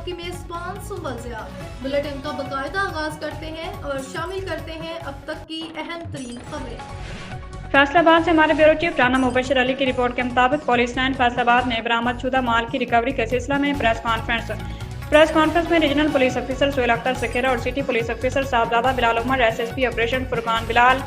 آپ کی میزبان سنبل ضیاء بلیٹن کا باقاعدہ آغاز کرتے ہیں اور شامل کرتے ہیں اب تک کی اہم ترین خبریں۔ فیصل آباد سے ہمارے بیورو چیف رانا مبشر علی کی رپورٹ کے مطابق پولیس لائن فیصل آباد نے برآمد شدہ مال کی ریکوری کے سلسلہ میں پریس کانفرنس میں regional police officer Sohail Akhtar Sukhera اور سٹی پولیس افیسر صاحبزادہ بلال عمر، ایس ایس پی آپریشن فرقان بلال،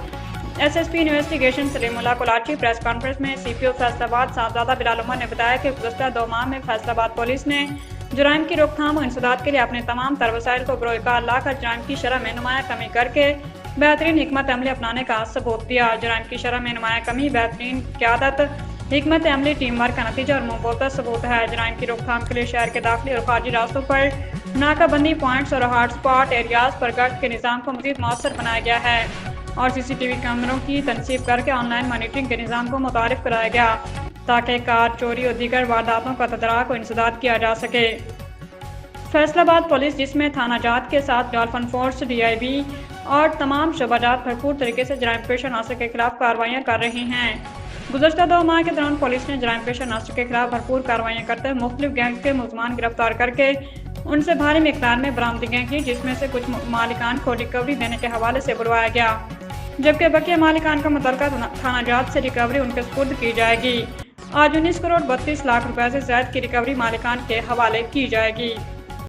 ایس ایس پی انویسٹیگیشن سلیم اللہ کولاچی۔ پریس کانفرنس میں سی پی او فیصل آباد صاحبزادہ بلال عمر نے بتایا کہ گزشتہ 2 ماہ میں فیصل آباد پولیس نے جرائم کی روک تھام و انسداد کے لیے اپنے تمام تر وسائل کو بروئے کار لا کر جرائم کی شرح میں نمایاں کمی کر کے بہترین حکمت عملی اپنانے کا ثبوت دیا۔ جرائم کی شرح میں نمایاں کمی، بہترین قیادت، حکمت عملی، ٹیم ورک کا نتیجہ اور منہ بولتا ثبوت ہے۔ جرائم کی روک تھام کے لیے شہر کے داخلی اور خارجی راستوں پر ناکہ بندی پوائنٹس اور ہاٹ سپاٹ ایریاز پر گشت کے نظام کو مزید مؤثر بنایا گیا ہے اور سی سی ٹی وی کیمروں کی تنصیب کر کے آن لائن مانیٹرنگ کے نظام کو متعارف کرایا گیا تاکہ کار چوری اور دیگر وارداتوں کا تدارک و انسداد کیا جا سکے۔ فیصل آباد پولیس، جس میں تھانہ جات کے ساتھ dolphin force, D I B اور تمام شعبہ جات بھرپور طریقے سے جرائم پیشہ عناصر کے خلاف کارروائیاں کر رہی ہیں۔ گزشتہ 2 ماہ کے دوران پولیس نے جرائم پیشہ عناصر کے خلاف بھرپور کارروائیاں کرتے ہوئے مختلف گینگ کے ملزمان گرفتار کر کے ان سے بھاری مقدار میں برآمدگیاں کی، جس میں سے کچھ مالکان کو ریکوری دینے کے حوالے سے بلوایا گیا، جبکہ بقیہ مالکان کا متعلقہ تھانہ جات سے ریکوری ان کے سپرد کی جائے گی۔ آج 19 کروڑ 32 لاکھ روپے سے زائد کی ریکوری مالکان کے حوالے کی جائے گی۔